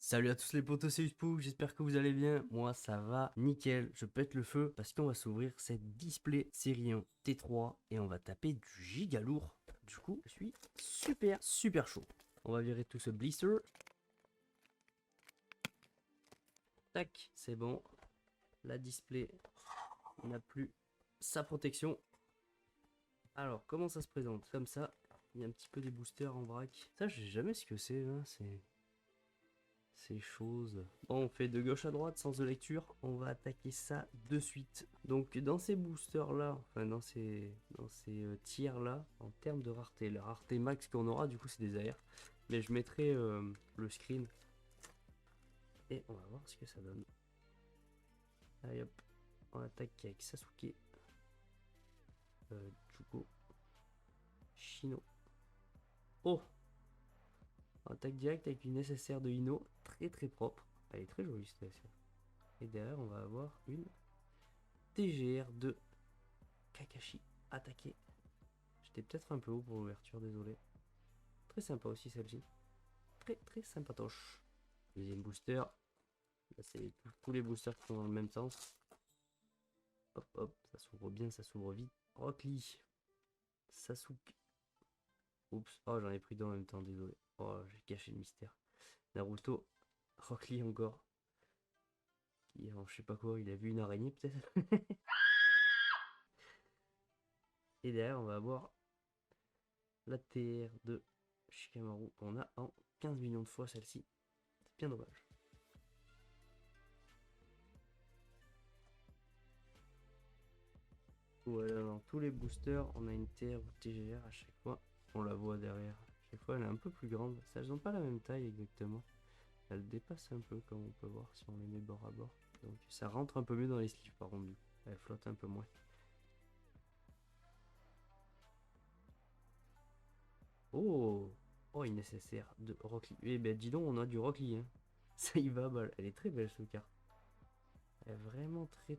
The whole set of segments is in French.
Salut à tous les potos, c'est Uspook, j'espère que vous allez bien. Moi ça va nickel, je pète le feu parce qu'on va s'ouvrir cette display série 1 T3 et on va taper du giga lourd. Du coup, je suis super chaud. On va virer tout ce blister. Tac, c'est bon. La display n'a plus sa protection. Alors, comment ça se présente? Comme ça, il y a un petit peu des boosters en vrac. Ça, je sais jamais ce que c'est, hein. C'est... ces choses. Bon, on fait de gauche à droite, sens de lecture. On va attaquer ça de suite. Donc dans ces boosters là, enfin dans ces tiers là, en termes de rareté, la rareté max qu'on aura du coup c'est des AR. Mais je mettrai le screen et on va voir ce que ça donne. Allez hop, on attaque avec Sasuke, Jugo, Shino. Oh, on attaque direct avec une SSR de Ino, très propre. Elle est très jolie cette SSR. Et derrière on va avoir une TGR de Kakashi attaqué. J'étais peut-être un peu haut pour l'ouverture, désolé. Très sympa aussi celle-ci. Très sympatoche. Deuxième booster. Là, c'est tous les boosters qui sont dans le même sens. Hop, ça s'ouvre bien, ça s'ouvre vite. Rock Lee. Sasuke. Oups, oh j'en ai pris deux en même temps, désolé. Oh, j'ai caché le mystère. Naruto. Rock Lee encore. Je sais pas quoi, il a vu une araignée peut-être. Et derrière, on va avoir la TR de Shikamaru qu'on a en 15 millions de fois celle-ci. C'est bien dommage. Voilà, dans tous les boosters, on a une TR ou TGR à chaque fois. On la voit derrière. À chaque fois, elle est un peu plus grande. Ça, elles n'ont pas la même taille exactement. Elle dépasse un peu, comme on peut voir si on les met bord à bord. Donc ça rentre un peu mieux dans les sleeves par contre. Elle flotte un peu moins. Oh, oh, une SSR de Rock Lee. Eh ben dis donc, on a du Rock Lee, hein. Ça y va, balle. Elle est très belle cette carte. Elle est vraiment très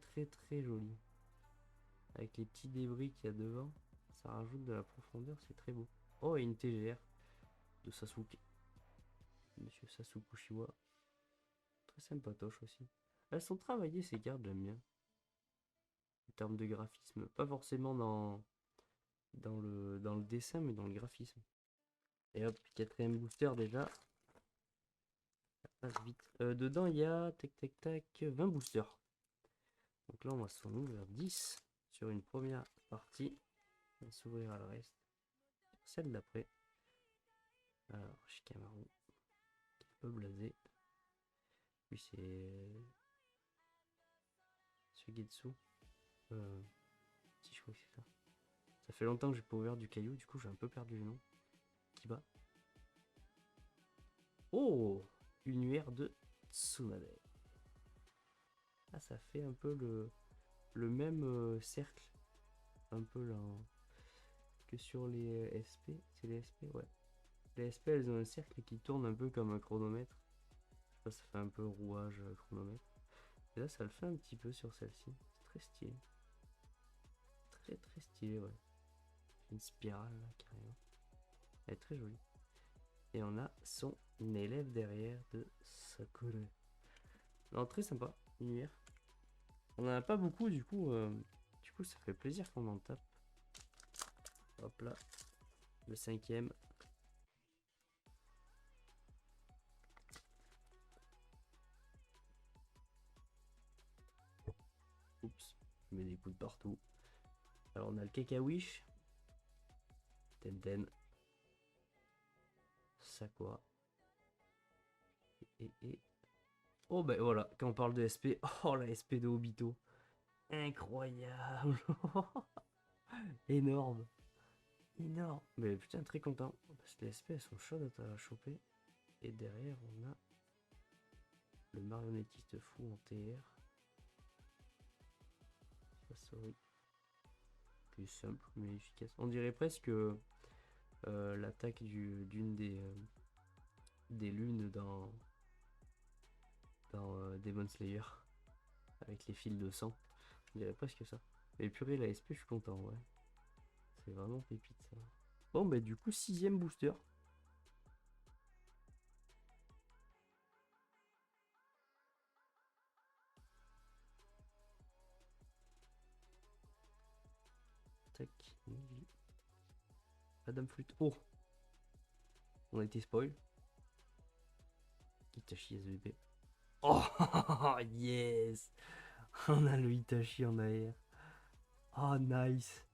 jolie. Avec les petits débris qu'il y a devant, ça rajoute de la profondeur, c'est très beau. Oh, et une TGR de Sasuke. Monsieur Sasuke Uchiwa. Très sympatoche aussi. Elles sont travaillées ces cartes, j'aime bien. En termes de graphisme. Pas forcément dans le dessin, mais dans le graphisme. Et hop, quatrième booster déjà. Ça passe vite. Dedans, il y a tac 20 boosters. Donc là, on va s'en ouvrir 10 sur une première partie. On va s'ouvrir à le reste. Celle d'après. Alors, Shikamaru. Un peu blasé. Puis c'est Sugetsu. Si je crois que c'est ça. Ça fait longtemps que j'ai pas ouvert du caillou, du coup j'ai un peu perdu le nom. Kiba. Oh, une UR de Tsunade. Ah, ça fait un peu le même cercle. Un peu là. Que sur les SP. C'est les SP, ouais. Les SP, elles ont un cercle qui tourne un peu comme un chronomètre. Ça fait un peu rouage chronomètre. Et là, ça le fait un petit peu sur celle-ci. C'est très stylé. Très stylé, ouais. Une spirale là, carrément. Elle est très jolie. Et on a son élève derrière de Sakura. Non, très sympa, une. On en a pas beaucoup, du coup ça fait plaisir qu'on en tape. Hop là, le cinquième. Oups, je mets des coups de partout. Alors on a le Kakawish, Tenten, Sakura. Et... Oh ben voilà, quand on parle de SP, oh la SP de Obito. Incroyable. Énorme. Énorme. Mais putain, très content. Parce que les SP elles sont chaudes à choper. Et derrière on a le marionnettiste fou en TR. Sorry. Plus simple mais efficace. On dirait presque l'attaque d'une des lunes dans Demon Slayer. Avec les fils de sang. On dirait presque ça. Mais purée, la SP, je suis content, ouais. C'est vraiment pépite ça. Bon, bah du coup, sixième booster. tac. Madame Flûte. Oh, on a été spoil. Itachi SVP. Oh, yes. On a le Itachi en AR. Oh, nice.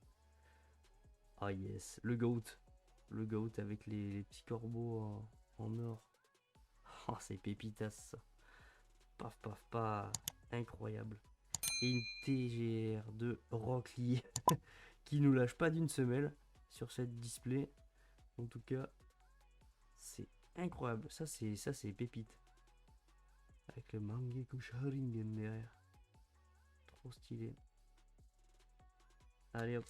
Oh, yes. Le GOAT. Le GOAT avec les petits corbeaux en or. Oh, c'est pépitas ça. Paf, paf, paf. Incroyable. Et une TGR de Rock Lee qui nous lâche pas d'une semelle sur cette display. En tout cas, c'est incroyable. Ça, c'est pépite. Avec le Mangekyou Sharingan derrière. Trop stylé. Allez hop.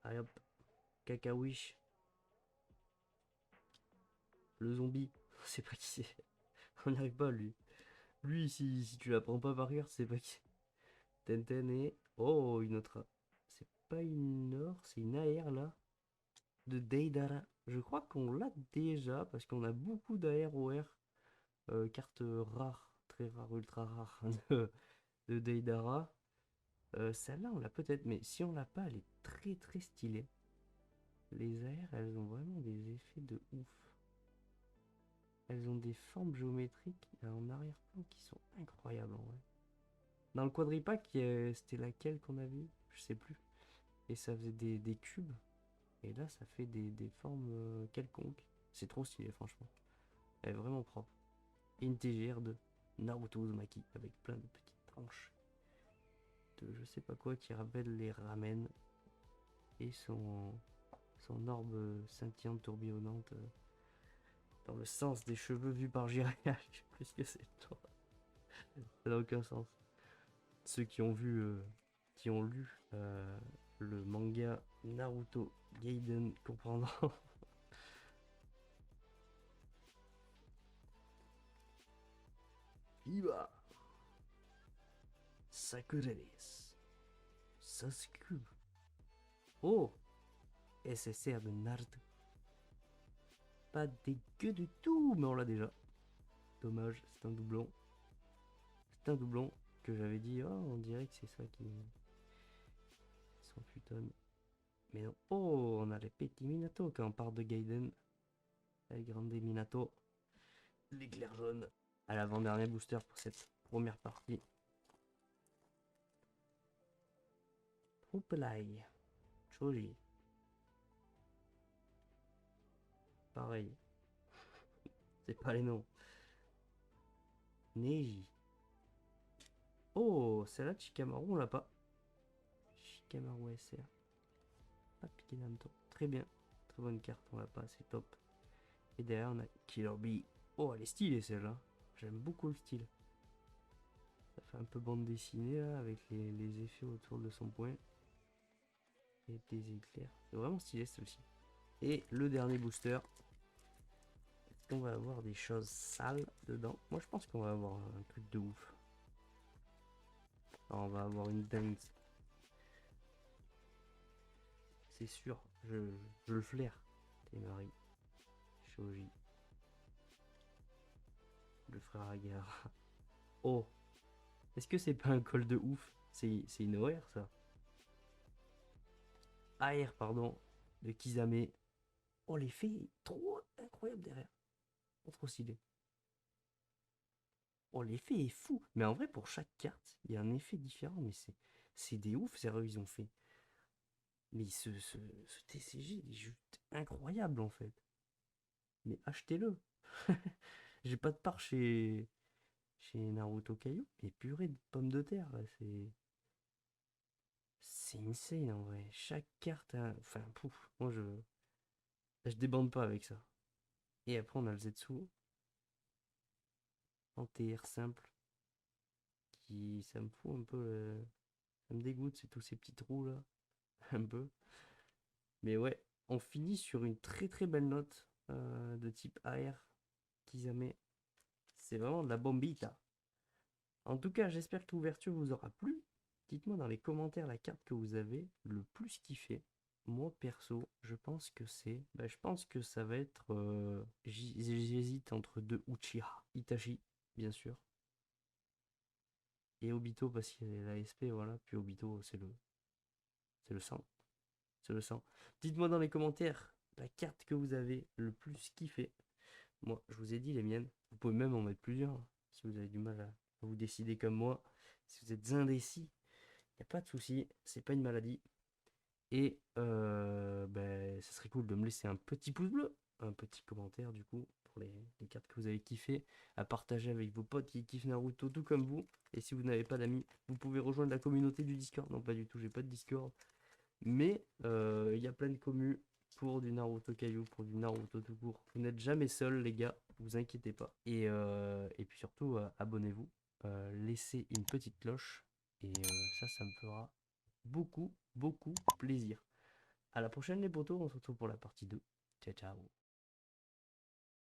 Allez hop. Cacawish. Le zombie. Je sais pas qui c'est. On n'y arrive pas lui. Lui, si tu la prends pas par cœur, c'est pas qui. Tenten et. Oh, une autre. C'est pas une or, c'est une AR là. De Deidara. Je crois qu'on l'a déjà parce qu'on a beaucoup d'AR-OR. Carte rare, très rare, ultra rare de Deidara. Celle-là, on l'a peut-être, mais si on l'a pas, elle est très très stylée. Les AR, elles ont vraiment des effets de ouf. Elles ont des formes géométriques en arrière-plan qui sont incroyables en vrai. Dans le quadripack, c'était laquelle qu'on a vu? Je sais plus. Et ça faisait des cubes. Et là, ça fait des formes quelconques. C'est trop stylé, franchement. Elle est vraiment propre. Et une TGR de Naruto Uzumaki avec plein de petites tranches de je sais pas quoi qui rappellent les ramen. Et son orbe scintillante tourbillonnante dans le sens des cheveux vus par Jiraiya. Je sais plus ce que c'est. Ça n'a aucun sens. Ceux qui ont vu, qui ont lu le manga Naruto Gaiden comprendront. Iba Sakura desu. Sasuke. Oh, SSR de Naruto. Pas dégueu du tout, mais on l'a déjà. Dommage, c'est un doublon. C'est un doublon que j'avais dit, oh, on dirait que c'est ça qui s'en futonne. Mais non. Oh, on a les petits Minato quand on part de Gaiden. Les grandes Minato. L'éclair jaune. À l'avant-dernier booster pour cette première partie. Houpelai. Choji. Pareil. C'est pas les noms. Neji. Oh, celle-là, Shikamaru, on l'a pas. Shikamaru SR. Pas piqué Nanto. Très bien. Très bonne carte, on l'a pas, c'est top. Et derrière, on a Killer Bee. Oh, elle est stylée celle-là. J'aime beaucoup le style. Ça fait un peu bande dessinée là, avec les effets autour de son poing. Et des éclairs. C'est vraiment stylé celle-ci. Et le dernier booster. Est-ce qu'on va avoir des choses sales dedans? Moi je pense qu'on va avoir un truc de ouf. Alors, on va avoir une dingue. C'est sûr. Je le flaire. Temari. Shoji. Le frère Agar. Oh. Est-ce que c'est pas un col de ouf? C'est une OR ça. AR pardon. De Kizame. Oh l'effet est trop incroyable derrière. Oh, trop stylé. Oh l'effet est fou. Mais en vrai pour chaque carte, il y a un effet différent. Mais c'est des ouf sérieux ils ont fait. Mais ce TCG il est juste incroyable en fait. Mais achetez-le. J'ai pas de part chez Naruto Kaio. Mais purée de pommes de terre là, c'est insane en vrai. Chaque carte a... Enfin pouf. Moi je débande pas avec ça. Et après on a le Zetsu en TR simple. Qui ça me fout un peu. Ça me dégoûte, c'est tous ces petits trous là. Un peu. Mais ouais, on finit sur une très très belle note de type AR Kizame. C'est vraiment de la bombita. En tout cas, j'espère que l'ouverture vous aura plu. Dites-moi dans les commentaires la carte que vous avez le plus kiffé. Moi perso, je pense que je pense que ça va être. J'hésite entre deux Uchiha. Itachi, bien sûr. Et Obito parce qu'il y a la SP, voilà. Puis Obito, c'est le sang. C'est le sang. Dites-moi dans les commentaires la carte que vous avez le plus kiffé. Moi, je vous ai dit les miennes. Vous pouvez même en mettre plusieurs, hein, si vous avez du mal à vous décider comme moi. Si vous êtes indécis, il n'y a pas de souci. C'est pas une maladie. Et ben, ça serait cool de me laisser un petit pouce bleu, un petit commentaire du coup, pour les cartes que vous avez kiffé, à partager avec vos potes qui kiffent Naruto tout comme vous. Et si vous n'avez pas d'amis, vous pouvez rejoindre la communauté du Discord. Non, pas du tout, j'ai pas de Discord. Mais il y a plein de commus pour du Naruto Caillou, pour du Naruto tout court. Vous n'êtes jamais seul, les gars, vous inquiétez pas. Et puis surtout, abonnez-vous, laissez une petite cloche, et ça me fera beaucoup, beaucoup plaisir. À la prochaine, les potos, on se retrouve pour la partie 2. Ciao, ciao.